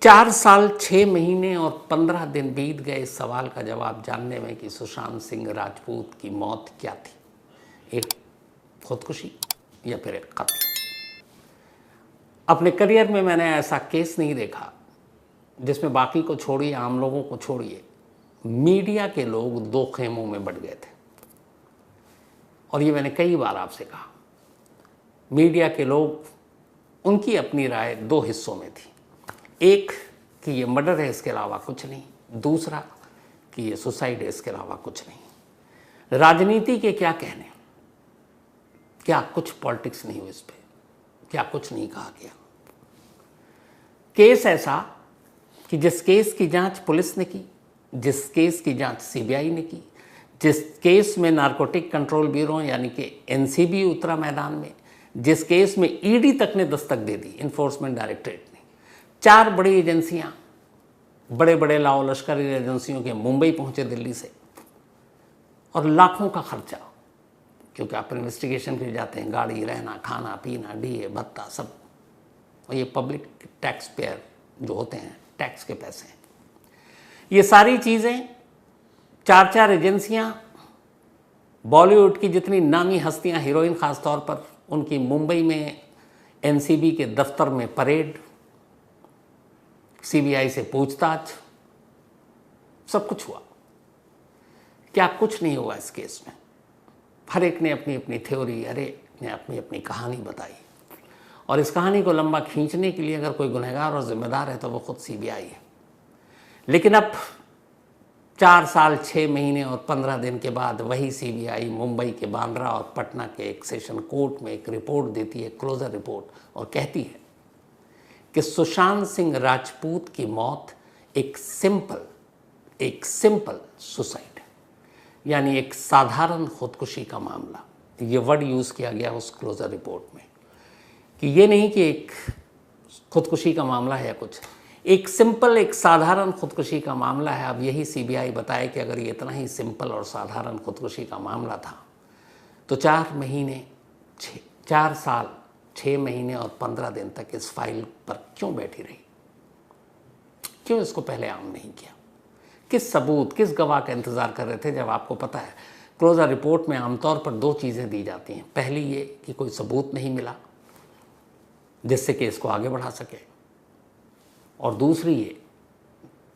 4 साल 6 महीने और 15 दिन बीत गए इस सवाल का जवाब जानने में कि सुशांत सिंह राजपूत की मौत क्या थी, एक खुदकुशी या फिर एक कत्ल। अपने करियर में मैंने ऐसा केस नहीं देखा जिसमें बाकी को छोड़िए, आम लोगों को छोड़िए, मीडिया के लोग दो खेमों में बट गए थे। और ये मैंने कई बार आपसे कहा, मीडिया के लोग, उनकी अपनी राय दो हिस्सों में थी। एक कि ये मर्डर है, इसके अलावा कुछ नहीं। दूसरा कि ये सुसाइड है, इसके अलावा कुछ नहीं। राजनीति के क्या कहने, क्या कुछ पॉलिटिक्स नहीं हुई इस पे, क्या कुछ नहीं कहा गया। केस ऐसा कि जिस केस की जांच पुलिस ने की, जिस केस की जांच सीबीआई ने की, जिस केस में नारकोटिक कंट्रोल ब्यूरो यानी कि एनसीबी उतरा मैदान में, जिस केस में ईडी तक ने दस्तक दे दी, इन्फोर्समेंट डायरेक्टरेट ने, 4 बड़ी एजेंसियां, बड़े बड़े लाओ लश्करी एजेंसियों के मुंबई पहुंचे दिल्ली से, और लाखों का खर्चा, क्योंकि आप इन्वेस्टिगेशन के लिए जाते हैं, गाड़ी, रहना, खाना पीना, डीए भत्ता सब, और ये पब्लिक टैक्स पेयर जो होते हैं, टैक्स के पैसे हैं। ये सारी चीज़ें 4 एजेंसियां, बॉलीवुड की जितनी नामी हस्तियां, हीरोइन खास तौर पर, उनकी मुंबई में एनसीबी के दफ्तर में परेड, सीबीआई से पूछताछ, सब कुछ हुआ। क्या कुछ नहीं हुआ इस केस में? हर एक ने अपनी अपनी थ्योरी, हर एक ने अपनी अपनी कहानी बताई, और इस कहानी को लंबा खींचने के लिए अगर कोई गुनहगार और जिम्मेदार है तो वो खुद सीबीआई है। लेकिन अब 4 साल 6 महीने और 15 दिन के बाद वही सीबीआई मुंबई के बांद्रा और पटना के एक सेशन कोर्ट में एक रिपोर्ट देती है, क्लोजर रिपोर्ट, और कहती है कि सुशांत सिंह राजपूत की मौत एक सिंपल सुसाइड, यानी एक साधारण खुदकुशी का मामला। ये वर्ड यूज़ किया गया उस क्लोजर रिपोर्ट में कि ये नहीं कि एक खुदकुशी का मामला है या कुछ, एक साधारण खुदकुशी का मामला है। अब यही सीबीआई बताए कि अगर ये इतना ही सिंपल और साधारण खुदकुशी का मामला था तो 4 साल 6 महीने और 15 दिन तक इस फाइल पर क्यों बैठी रही? क्यों इसको पहले आम नहीं किया? किस सबूत, किस गवाह का इंतज़ार कर रहे थे? जब आपको पता है क्लोजर रिपोर्ट में आमतौर पर 2 चीज़ें दी जाती हैं। पहली ये कि कोई सबूत नहीं मिला जिससे केस को आगे बढ़ा सके, और दूसरी ये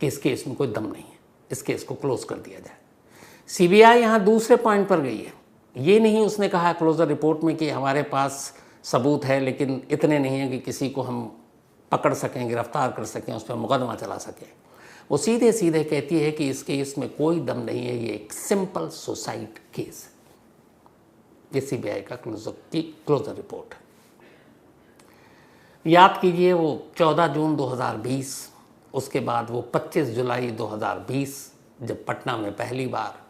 कि इस केस में कोई दम नहीं है, इस केस को क्लोज कर दिया जाए। सीबीआई यहाँ दूसरे पॉइंट पर गई है। ये नहीं उसने कहा क्लोजर रिपोर्ट में कि हमारे पास सबूत है लेकिन इतने नहीं है कि किसी को हम पकड़ सकें, गिरफ्तार कर सकें, उस पर मुकदमा चला सकें। वो सीधे सीधे कहती है कि इस केस में कोई दम नहीं है, ये एक सिंपल सुसाइड केस है। ये सीबीआई का क्लोजर रिपोर्ट है। याद कीजिए, वो 14 जून 2020, उसके बाद वो 25 जुलाई 2020 जब पटना में पहली बार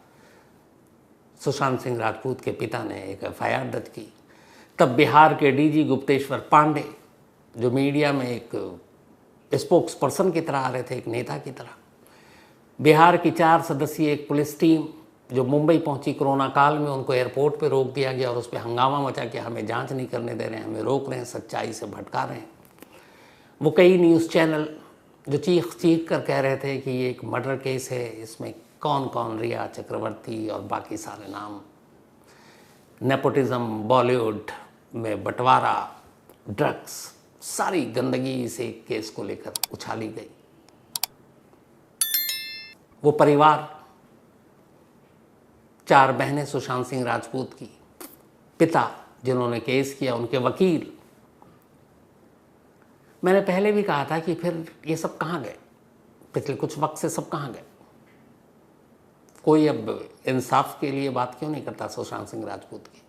सुशांत सिंह राजपूत के पिता ने एक एफआईआर दर्ज की, तब बिहार के डीजी गुप्तेश्वर पांडे, जो मीडिया में एक स्पोक्स पर्सन की तरह आ रहे थे, एक नेता की तरह, बिहार की 4 सदस्यीय एक पुलिस टीम जो मुंबई पहुंची कोरोना काल में, उनको एयरपोर्ट पे रोक दिया गया और उस पर हंगामा मचा कि हमें जांच नहीं करने दे रहे हैं, हमें रोक रहे हैं, सच्चाई से भटका रहे हैं। वो कई न्यूज़ चैनल जो चीख चीख कर कह रहे थे कि ये एक मर्डर केस है, इसमें कौन कौन, रिया चक्रवर्ती और बाकी सारे नाम, नेपोटिज्म, बॉलीवुड में बंटवारा, ड्रग्स, सारी गंदगी इस एक केस को लेकर उछाली गई। वो परिवार, 4 बहनें सुशांत सिंह राजपूत की, पिता जिन्होंने केस किया, उनके वकील, मैंने पहले भी कहा था कि फिर ये सब कहाँ गए? पिछले कुछ वक्त से सब कहाँ गए? कोई अब इंसाफ के लिए बात क्यों नहीं करता सुशांत सिंह राजपूत की?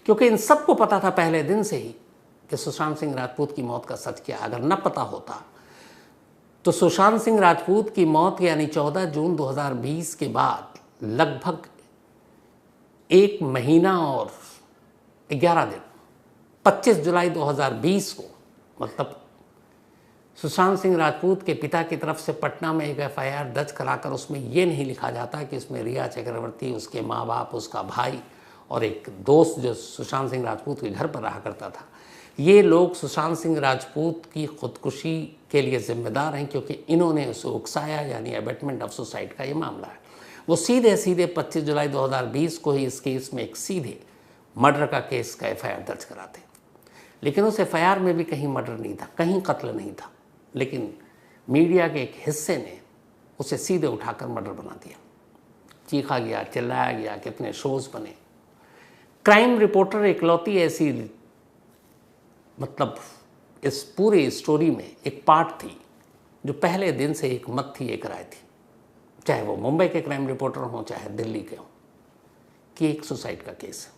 क्योंकि इन सबको पता था पहले दिन से ही कि सुशांत सिंह राजपूत की मौत का सच क्या। अगर न पता होता तो सुशांत सिंह राजपूत की मौत यानी 14 जून 2020 के बाद लगभग 1 महीना और 11 दिन, 25 जुलाई 2020 को, मतलब सुशांत सिंह राजपूत के पिता की तरफ से पटना में एक एफआईआर दर्ज कराकर उसमें ये नहीं लिखा जाता कि इसमें रिया चक्रवर्ती, उसके माँ बाप, उसका भाई और एक दोस्त जो सुशांत सिंह राजपूत के घर पर रहा करता था, ये लोग सुशांत सिंह राजपूत की खुदकुशी के लिए जिम्मेदार हैं, क्योंकि इन्होंने उसे उकसाया, यानी अबेटमेंट ऑफ सुसाइड का ये मामला है। वो सीधे सीधे 25 जुलाई 2020 को ही इस केस में एक सीधे मर्डर का केस का एफआईआर दर्ज कराते, लेकिन उस एफआईआर में भी कहीं मर्डर नहीं था, कहीं कत्ल नहीं था, लेकिन मीडिया के एक हिस्से ने उसे सीधे उठाकर मर्डर बना दिया। चीखा गया, चिल्लाया गया, कितने शोज बने। क्राइम रिपोर्टर इकलौती ऐसी मतलब इस पूरी स्टोरी में एक पार्ट थी जो पहले दिन से एक मत थी, एक राय थी, चाहे वो मुंबई के क्राइम रिपोर्टर हों चाहे दिल्ली के हों, कि एक सुसाइड का केस है।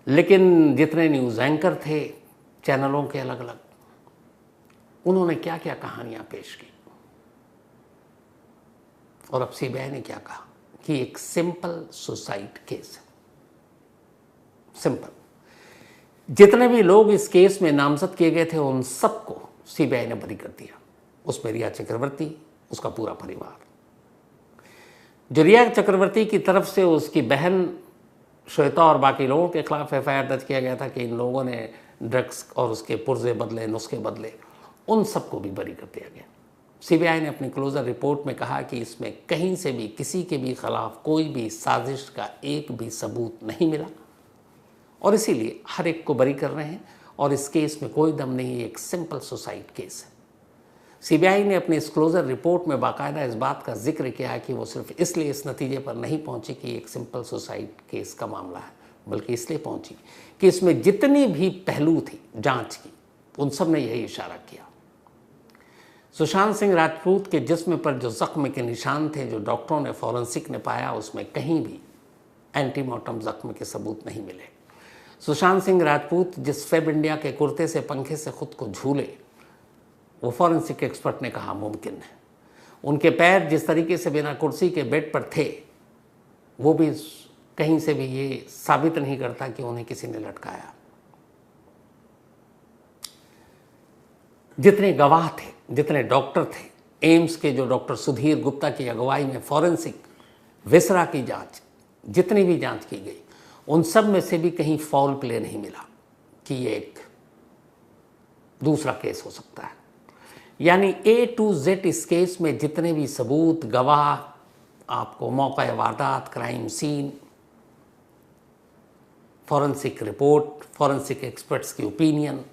लेकिन जितने न्यूज़ एंकर थे चैनलों के अलग अलग, उन्होंने क्या क्या कहानियां पेश की, और अब सीबीआई ने क्या कहा कि एक सिंपल सुसाइड केस है। सिंपल। जितने भी लोग इस केस में नामजद किए गए थे उन सबको सीबीआई ने बरी कर दिया। उसमें रिया चक्रवर्ती, उसका पूरा परिवार, जो रिया चक्रवर्ती की तरफ से उसकी बहन श्वेता और बाकी लोगों के खिलाफ एफआईआर दर्ज किया गया था कि इन लोगों ने ड्रग्स और उसके पुर्जे बदले, नुस्खे बदले, उन सबको भी बरी कर दिया गया। सीबीआई ने अपनी क्लोजर रिपोर्ट में कहा कि इसमें कहीं से भी किसी के भी खिलाफ कोई भी साजिश का एक भी सबूत नहीं मिला, और इसीलिए हर एक को बरी कर रहे हैं, और इस केस में कोई दम नहीं, एक सिंपल सुसाइड केस है। सीबीआई ने अपनी इस क्लोजर रिपोर्ट में बाकायदा इस बात का जिक्र किया है कि वो सिर्फ इसलिए इस नतीजे पर नहीं पहुंची कि एक सिंपल सुसाइड केस का मामला है, बल्कि इसलिए पहुंची कि इसमें जितनी भी पहलू थी जांच की, उन सब ने यही इशारा किया। सुशांत सिंह राजपूत के जिस्म पर जो जख्म के निशान थे, जो डॉक्टरों ने, फॉरेंसिक ने पाया, उसमें कहीं भी एंटीमॉर्टम जख्म के सबूत नहीं मिले। सुशांत सिंह राजपूत जिस फेब इंडिया के कुर्ते से, पंखे से खुद को झूले, वो फॉरेंसिक एक्सपर्ट ने कहा मुमकिन है। उनके पैर जिस तरीके से बिना कुर्सी के बेड पर थे, वो भी कहीं से भी ये साबित नहीं करता कि उन्हें किसी ने लटकाया। जितने गवाह थे, जितने डॉक्टर थे, एम्स के जो डॉक्टर सुधीर गुप्ता की अगुवाई में फॉरेंसिक विसरा की जांच, जितनी भी जांच की गई, उन सब में से भी कहीं फाउल प्ले नहीं मिला कि ये एक दूसरा केस हो सकता है। यानी A to Z इस केस में जितने भी सबूत, गवाह, आपको मौका वारदात, crime scene, forensic report, forensic experts की ओपिनियन,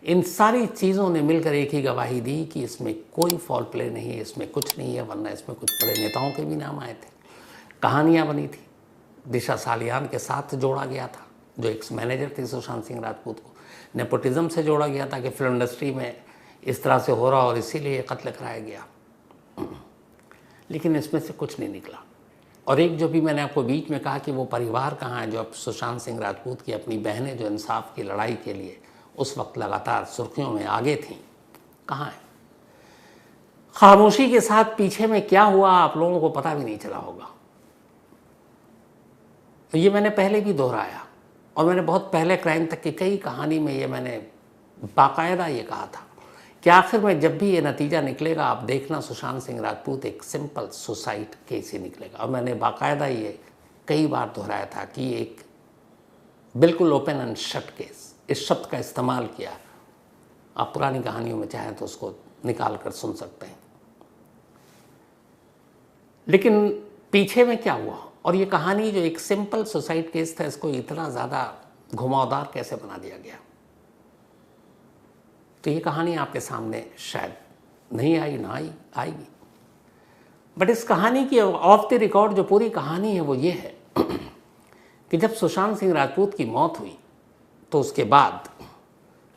इन सारी चीज़ों ने मिलकर एक ही गवाही दी कि इसमें कोई फॉल प्ले नहीं है, इसमें कुछ नहीं है, वरना इसमें कुछ बड़े नेताओं के भी नाम आए थे, कहानियाँ बनी थी। दिशा सालियान के साथ जोड़ा गया था, जो एक्स मैनेजर थी सुशांत सिंह राजपूत को, नेपोटिज्म से जोड़ा गया था कि फिल्म इंडस्ट्री में इस तरह से हो रहा और इसीलिए कत्ल कराया गया। लेकिन इसमें से कुछ नहीं निकला। और एक जो भी मैंने आपको बीच में कहा कि वो परिवार कहाँ है, जो अब सुशांत सिंह राजपूत की अपनी बहनें जो इंसाफ की लड़ाई के लिए उस वक्त लगातार सुर्खियों में आगे थीं, कहाँ है? खामोशी के साथ पीछे में क्या हुआ आप लोगों को पता भी नहीं चला होगा। तो ये मैंने पहले भी दोहराया, और मैंने बहुत पहले क्राइम तक की कई कहानी में ये मैंने बाकायदा ये कहा था कि आखिर में जब भी ये नतीजा निकलेगा, आप देखना सुशांत सिंह राजपूत एक सिंपल सुसाइड केस ही निकलेगा। और मैंने बाकायदा ये कई बार दोहराया था कि एक बिल्कुल ओपन एंड शट केस, इस शब्द का इस्तेमाल किया। आप पुरानी कहानियों में चाहें तो उसको निकाल कर सुन सकते हैं। लेकिन पीछे में क्या हुआ, और ये कहानी जो एक सिंपल सुसाइड केस था, इसको इतना ज़्यादा घुमावदार कैसे बना दिया गया। तो ये कहानी आपके सामने शायद नहीं आई, ना आएगी। बट इस कहानी की ऑफ द रिकॉर्ड जो पूरी कहानी है वो ये है कि जब सुशांत सिंह राजपूत की मौत हुई तो उसके बाद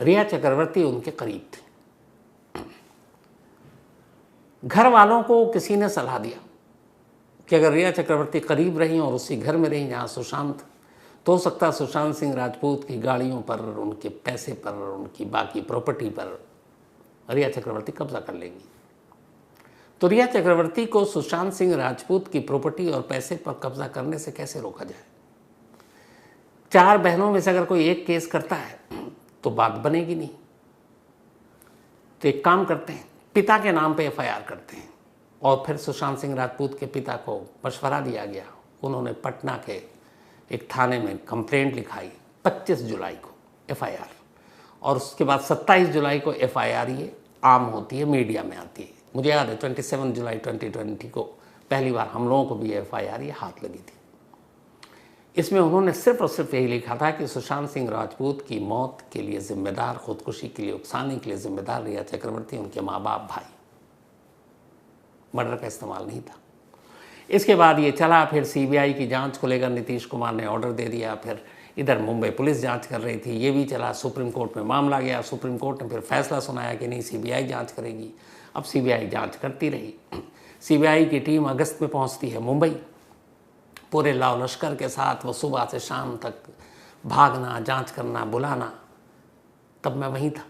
रिया चक्रवर्ती उनके करीब थी। घर वालों को किसी ने सलाह दिया कि अगर रिया चक्रवर्ती करीब रही और उसी घर में रही जहाँ सुशांत, तो हो सकता है सुशांत सिंह राजपूत की गाड़ियों पर, उनके पैसे पर, उनकी बाकी प्रॉपर्टी पर रिया चक्रवर्ती कब्जा कर लेंगी। तो रिया चक्रवर्ती को सुशांत सिंह राजपूत की प्रॉपर्टी और पैसे पर कब्जा करने से कैसे रोका जाए। 4 बहनों में से अगर कोई एक केस करता है तो बात बनेगी नहीं। तो एक काम करते हैं, पिता के नाम पे एफआईआर करते हैं, और फिर सुशांत सिंह राजपूत के पिता को मशवरा दिया गया। उन्होंने पटना के एक थाने में कंप्लेंट लिखाई 25 जुलाई को एफआईआर। और उसके बाद 27 जुलाई को FIR ये आम होती है, मीडिया में आती है। मुझे याद है 27 जुलाई 2020 को पहली बार हम लोगों को भी FIR ये हाथ लगी थी। इसमें उन्होंने सिर्फ और सिर्फ यही लिखा था कि सुशांत सिंह राजपूत की मौत के लिए जिम्मेदार, खुदकुशी के लिए उकसाने के लिए जिम्मेदार रिया चक्रवर्ती, उनके माँ बाप, भाई। मर्डर का इस्तेमाल नहीं था। इसके बाद ये चला, फिर CBI की जांच को लेकर नीतीश कुमार ने ऑर्डर दे दिया, फिर इधर मुंबई पुलिस जांच कर रही थी, ये भी चला, सुप्रीम कोर्ट में मामला गया, सुप्रीम कोर्ट ने फिर फैसला सुनाया कि नहीं CBI जांच करेगी। अब CBI जांच करती रही। CBI की टीम अगस्त में पहुंचती है मुंबई, पूरे लाव लश्कर के साथ। वो सुबह से शाम तक भागना, जांच करना, बुलाना। तब मैं वहीं था,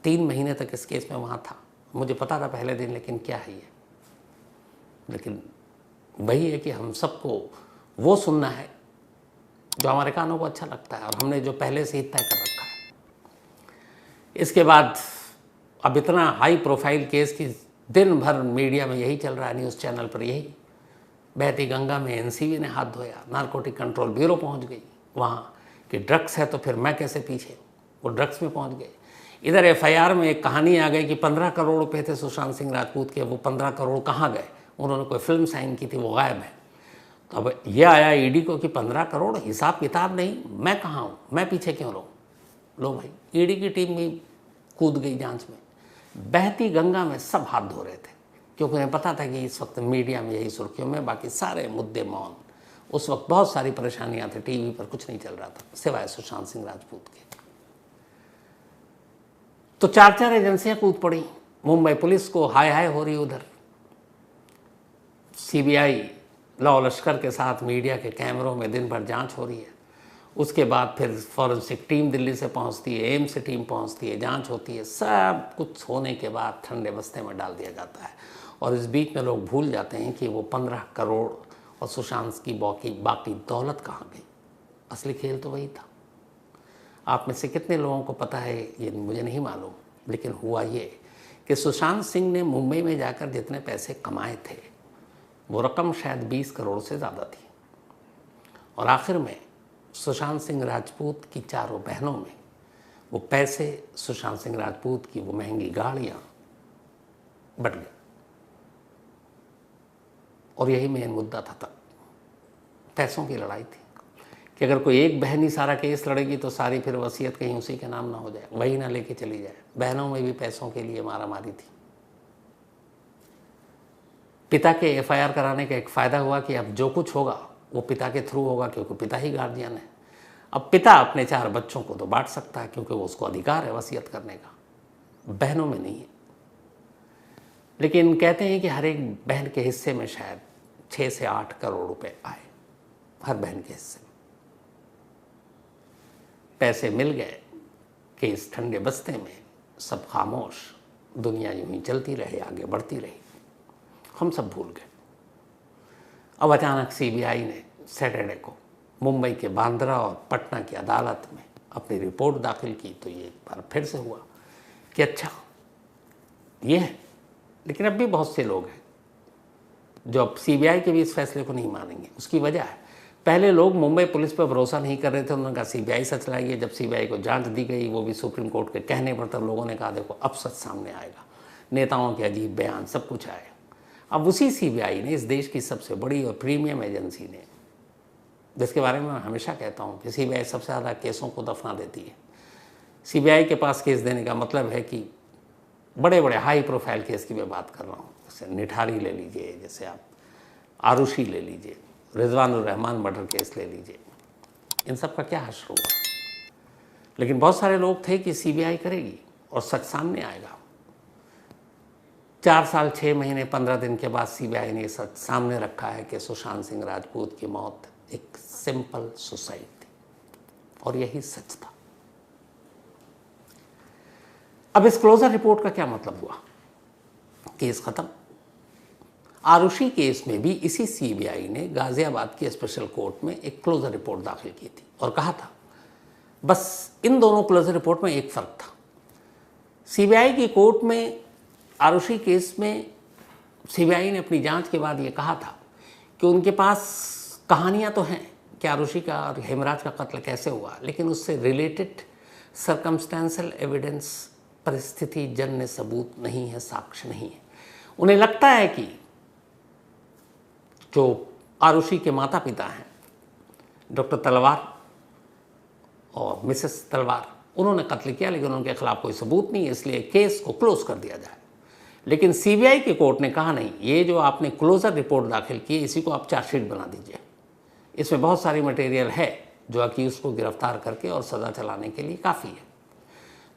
3 महीने तक इस केस में वहाँ था। मुझे पता था पहले दिन, लेकिन क्या है ये, लेकिन वही है कि हम सबको वो सुनना है जो हमारे कानों को अच्छा लगता है, और हमने जो पहले से ही तय कर रखा है। इसके बाद अब इतना हाई प्रोफाइल केस की दिन भर मीडिया में यही चल रहा है, न्यूज़ चैनल पर यही। बहती गंगा में NCB ने हाथ धोया, नारकोटिक कंट्रोल ब्यूरो पहुंच गई वहाँ कि ड्रग्स है तो फिर मैं कैसे पीछे, वो ड्रग्स में पहुंच गए। इधर FIR में एक कहानी आ गई कि 15 करोड़ रुपए थे सुशांत सिंह राजपूत के, वो 15 करोड़ कहाँ गए, उन्होंने कोई फिल्म साइन की थी, वो गायब है। तो अब ये आया ED को कि 15 करोड़, हिसाब किताब नहीं, मैं कहाँ हूँ, मैं पीछे क्यों रहूँ। लो भाई, ED की टीम भी कूद गई जांच में। बहती गंगा में सब हाथ धो रहे थे, क्योंकि उन्हें पता था कि इस वक्त मीडिया में यही सुर्खियों में, बाकी सारे मुद्दे मौन। उस वक्त बहुत सारी परेशानियां थी, टीवी पर कुछ नहीं चल रहा था सिवाय सुशांत सिंह राजपूत के। तो 4 एजेंसियां कूद पड़ी, मुंबई पुलिस को हाय हाय हो रही, उधर CBI लॉ लश्कर के साथ मीडिया के कैमरों में दिन भर जांच हो रही है। उसके बाद फिर फॉरेंसिक टीम दिल्ली से पहुंचती है, एम्स से टीम पहुंचती है, जांच होती है। सब कुछ होने के बाद ठंडे बस्ते में डाल दिया जाता है, और इस बीच में लोग भूल जाते हैं कि वो 15 करोड़ और सुशांत की बाकी दौलत कहाँ गई। असली खेल तो वही था। आप में से कितने लोगों को पता है ये मुझे नहीं मालूम, लेकिन हुआ ये कि सुशांत सिंह ने मुंबई में जाकर जितने पैसे कमाए थे, वो रकम शायद 20 करोड़ से ज़्यादा थी। और आखिर में सुशांत सिंह राजपूत की 4 बहनों में वो पैसे, सुशांत सिंह राजपूत की वो महंगी गाड़ियाँ बट गए। और यही मेन मुद्दा था तब, पैसों की लड़ाई थी कि अगर कोई एक बहन ही सारा केस लड़ेगी तो सारी फिर वसीयत कहीं उसी के नाम ना हो जाए, वही ना लेके चली जाए। बहनों में भी पैसों के लिए मारामारी थी। पिता के FIR कराने का एक फ़ायदा हुआ कि अब जो कुछ होगा वो पिता के थ्रू होगा, क्योंकि पिता ही गार्जियन है। अब पिता अपने 4 बच्चों को तो बांट सकता है, क्योंकि वो उसको अधिकार है वसीयत करने का, बहनों में नहीं है। लेकिन कहते हैं कि हर एक बहन के हिस्से में शायद 6 से 8 करोड़ रुपए आए, हर बहन के हिस्से में। पैसे मिल गए, केस ठंडे बस्ते में, सब खामोश, दुनिया यूं ही चलती रही, आगे बढ़ती रही, हम सब भूल गए। अब अचानक CBI ने सैटरडे को मुंबई के बांद्रा और पटना की अदालत में अपनी रिपोर्ट दाखिल की। तो ये एक बार फिर से हुआ कि अच्छा ये है। लेकिन अब भी बहुत से लोग हैं जो अब CBI के भी इस फैसले को नहीं मानेंगे। उसकी वजह है, पहले लोग मुंबई पुलिस पर भरोसा नहीं कर रहे थे, उन्होंने कहा CBI सच लाएगी। जब CBI को जांच दी गई, वो भी सुप्रीम कोर्ट के कहने पर, तब लोगों ने कहा देखो अब सच सामने आएगा, नेताओं के अजीब बयान, सब कुछ आएगा। अब उसी CBI ने, इस देश की सबसे बड़ी और प्रीमियम एजेंसी ने, जिसके बारे में मैं हमेशा कहता हूँ कि CBI सबसे ज़्यादा केसों को दफना देती है। CBI के पास केस देने का मतलब है कि बड़े बड़े हाई प्रोफाइल केस की मैं बात कर रहा हूँ, जैसे निठारी ले लीजिए, जैसे आप आरुषि ले लीजिए, रिजवानुर रहमान मर्डर केस ले लीजिए, इन सब का क्या हश्र हुआ। लेकिन बहुत सारे लोग थे कि CBI करेगी और सच सामने आएगा। 4 साल 6 महीने 15 दिन के बाद CBI ने सच सामने रखा है कि सुशांत सिंह राजपूत की मौत एक सिंपल सुसाइड थी, और यही सच था। अब इस क्लोजर रिपोर्ट का क्या मतलब हुआ? केस खत्म। आरुषि केस में भी इसी CBI ने गाजियाबाद की स्पेशल कोर्ट में एक क्लोजर रिपोर्ट दाखिल की थी और कहा था, बस इन दोनों क्लोजर रिपोर्ट में एक फ़र्क था। CBI की कोर्ट में आरुषि केस में CBI ने अपनी जांच के बाद ये कहा था कि उनके पास कहानियां तो हैं कि आरुषि का और हेमराज का कत्ल कैसे हुआ, लेकिन उससे रिलेटेड सर्कमस्टेंशियल एविडेंस परिस्थिति जन्य सबूत नहीं है, साक्ष्य नहीं है। उन्हें लगता है कि जो आरुषि के माता पिता हैं, डॉक्टर तलवार और मिसेस तलवार, उन्होंने कत्ल किया, लेकिन उनके खिलाफ कोई सबूत नहीं है, इसलिए केस को क्लोज कर दिया जाए। लेकिन सीबीआई की कोर्ट ने कहा नहीं, ये जो आपने क्लोजर रिपोर्ट दाखिल की है, इसी को आप चार्जशीट बना दीजिए। इसमें बहुत सारी मटेरियल है जो अक्यूज को गिरफ्तार करके और सज़ा चलाने के लिए काफ़ी है।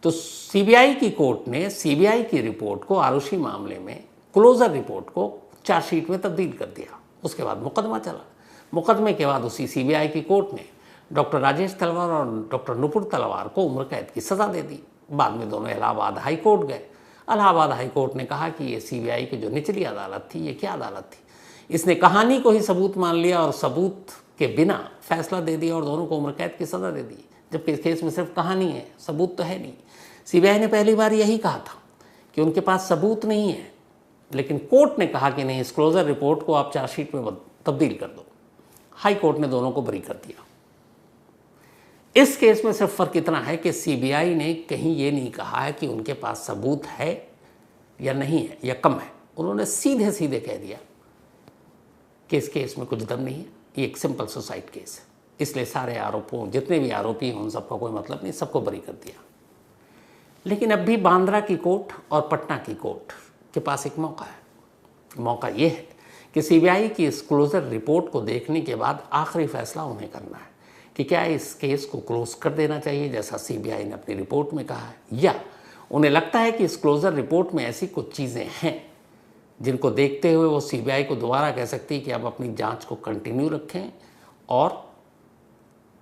तो सीबीआई की कोर्ट ने सीबीआई की रिपोर्ट को आरुषि मामले में क्लोजर रिपोर्ट को चार्जशीट में तब्दील कर दिया। उसके बाद मुकदमा चला। मुकदमे के बाद उसी सीबीआई की कोर्ट ने डॉक्टर राजेश तलवार और डॉक्टर नुपुर तलवार को उम्र कैद की सज़ा दे दी। बाद में दोनों इलाहाबाद हाई कोर्ट गए। इलाहाबाद हाई कोर्ट ने कहा कि ये सीबीआई की जो निचली अदालत थी, ये क्या अदालत थी, इसने कहानी को ही सबूत मान लिया और सबूत के बिना फैसला दे दिया और दोनों को उम्र कैद की सज़ा दे दी, जबकि इस केस में सिर्फ कहानी है, सबूत तो है नहीं। सीबीआई ने पहली बार यही कहा था कि उनके पास सबूत नहीं है, लेकिन कोर्ट ने कहा कि नहीं, इस क्लोजर रिपोर्ट को आप चार्जशीट में तब्दील कर दो। हाई कोर्ट ने दोनों को बरी कर दिया। इस केस में सिर्फ फर्क इतना है कि सीबीआई ने कहीं ये नहीं कहा है कि उनके पास सबूत है या नहीं है या कम है। उन्होंने सीधे सीधे कह दिया कि इस केस में कुछ दम नहीं है, ये एक सिंपल सुसाइड केस है। इसलिए सारे आरोपों, जितने भी आरोपी हैं, उन सबका कोई मतलब नहीं, सबको बरी कर दिया। लेकिन अब भी बांद्रा की कोर्ट और पटना की कोर्ट के पास एक मौका है। मौका ये है कि सीबीआई की इस क्लोजर रिपोर्ट को देखने के बाद आखिरी फैसला उन्हें करना है कि क्या इस केस को क्लोज कर देना चाहिए, जैसा सीबीआई ने अपनी रिपोर्ट में कहा है, या उन्हें लगता है कि इस क्लोजर रिपोर्ट में ऐसी कुछ चीज़ें हैं जिनको देखते हुए वो सीबीआई को दोबारा कह सकती है कि आप अपनी जांच को कंटिन्यू रखें और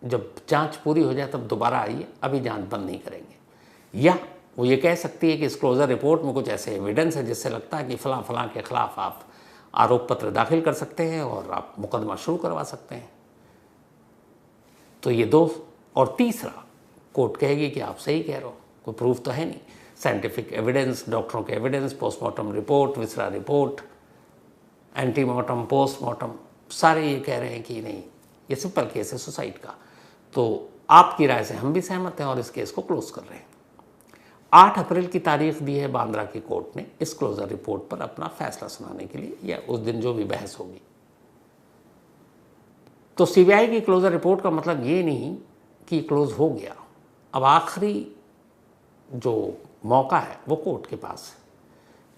जब जांच पूरी हो जाए तब दोबारा आइए, अभी जांच बंद नहीं करेंगे। या वो ये कह सकती है कि इस क्लोजर रिपोर्ट में कुछ ऐसे एविडेंस है जिससे लगता है कि फ़लाँ फ़लाँ के ख़िलाफ़ आप आरोप पत्र दाखिल कर सकते हैं और आप मुकदमा शुरू करवा सकते हैं। तो ये दो, और तीसरा कोर्ट कहेगी कि आप सही कह रहे हो, कोई प्रूफ तो है नहीं, साइंटिफिक एविडेंस, डॉक्टरों के evidence, postmortem report, viscera report, antemortem, postmortem, सारे ये कह रहे हैं कि नहीं, ये सिंपल केस है सुसाइड का। तो आपकी राय से हम भी सहमत हैं और इस केस को क्लोज कर रहे हैं। 8 अप्रैल की तारीख दी है बांद्रा की कोर्ट ने इस क्लोजर रिपोर्ट पर अपना फैसला सुनाने के लिए, या उस दिन जो भी बहस होगी। तो सीबीआई की क्लोजर रिपोर्ट का मतलब ये नहीं कि क्लोज हो गया। अब आखिरी जो मौका है वो कोर्ट के पास है।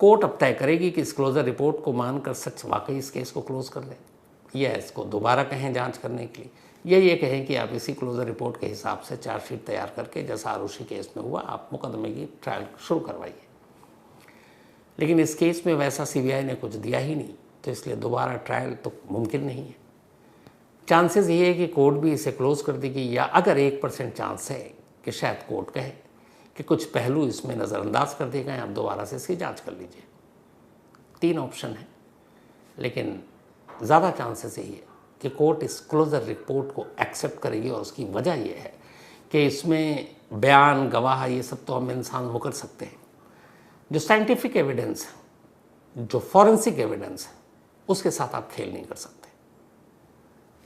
कोर्ट अब तय करेगी कि इस क्लोजर रिपोर्ट को मानकर सच वाकई इस केस को क्लोज कर दें, या इसको दोबारा कहें जांच करने के लिए, या ये कहें कि आप इसी क्लोजर रिपोर्ट के हिसाब से चार्जशीट तैयार करके, जैसा आरुषि केस में हुआ, आप मुकदमे की ट्रायल शुरू करवाइए। लेकिन इस केस में वैसा सीबीआई ने कुछ दिया ही नहीं, तो इसलिए दोबारा ट्रायल तो मुमकिन नहीं है। चांसेस ये है कि कोर्ट भी इसे क्लोज कर देगी, या अगर 1% चांस है कि शायद कोर्ट कहे कि कुछ पहलू इसमें नज़रअंदाज कर दिए गए, आप दोबारा से इसकी जांच कर लीजिए। 3 ऑप्शन है, लेकिन ज़्यादा चांसेस यही है कि कोर्ट इस क्लोजर रिपोर्ट को एक्सेप्ट करेगी, और उसकी वजह यह है कि इसमें बयान, गवाह, ये सब तो हम इंसान मुकर सकते हैं। जो साइंटिफिक एविडेंस है, जो फॉरेंसिक एविडेंस है, उसके साथ आप खेल नहीं कर सकते।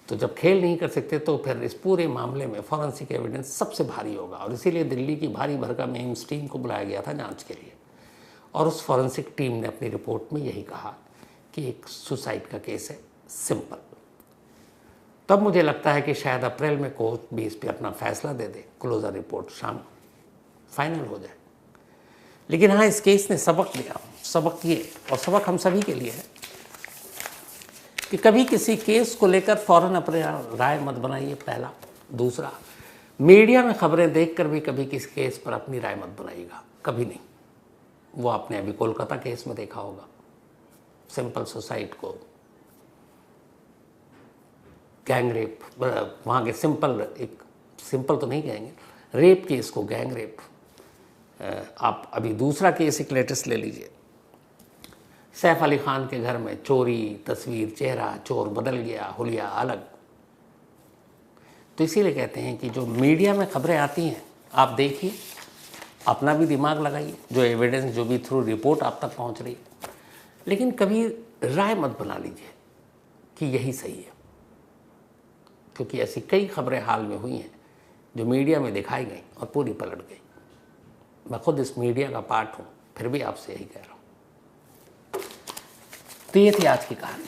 तो जब खेल नहीं कर सकते तो फिर इस पूरे मामले में फॉरेंसिक एविडेंस सबसे भारी होगा, और इसीलिए दिल्ली की भारी भरकम एम्स टीम को बुलाया गया था जांच के लिए, और उस फॉरेंसिक टीम ने अपनी रिपोर्ट में यही कहा कि एक सुसाइड का केस है, सिंपल। तब मुझे लगता है कि शायद अप्रैल में कोर्ट भी इस पर अपना फैसला दे दे, क्लोजर रिपोर्ट शाम फाइनल हो जाए। लेकिन हाँ, इस केस ने सबक दिया। सबक ये, और सबक हम सभी के लिए है, कि कभी किसी केस को लेकर फ़ौरन अपनी राय मत बनाइए, पहला। दूसरा, मीडिया में खबरें देखकर भी कभी किसी केस पर अपनी राय मत बनाइएगा, कभी नहीं। वो आपने अभी कोलकाता केस में देखा होगा, सिंपल सुसाइड को गैंग रेप, वहाँ के सिंपल तो नहीं कहेंगे, रेप केस को गैंग रेप। आप अभी दूसरा केस एक लेटेस्ट ले लीजिए, सैफ अली खान के घर में चोरी, तस्वीर, चेहरा, चोर बदल गया, हुलिया अलग। तो इसीलिए कहते हैं कि जो मीडिया में खबरें आती हैं, आप देखिए, अपना भी दिमाग लगाइए, जो एविडेंस, जो भी थ्रू रिपोर्ट आप तक पहुंच रही है, लेकिन कभी राय मत बना लीजिए कि यही सही है, क्योंकि ऐसी कई खबरें हाल में हुई हैं जो मीडिया में दिखाई गई और पूरी पलट गई। मैं खुद इस मीडिया का पार्ट हूँ, फिर भी आपसे यही कह रहा हूँ। तो ये थी आज की कहानी।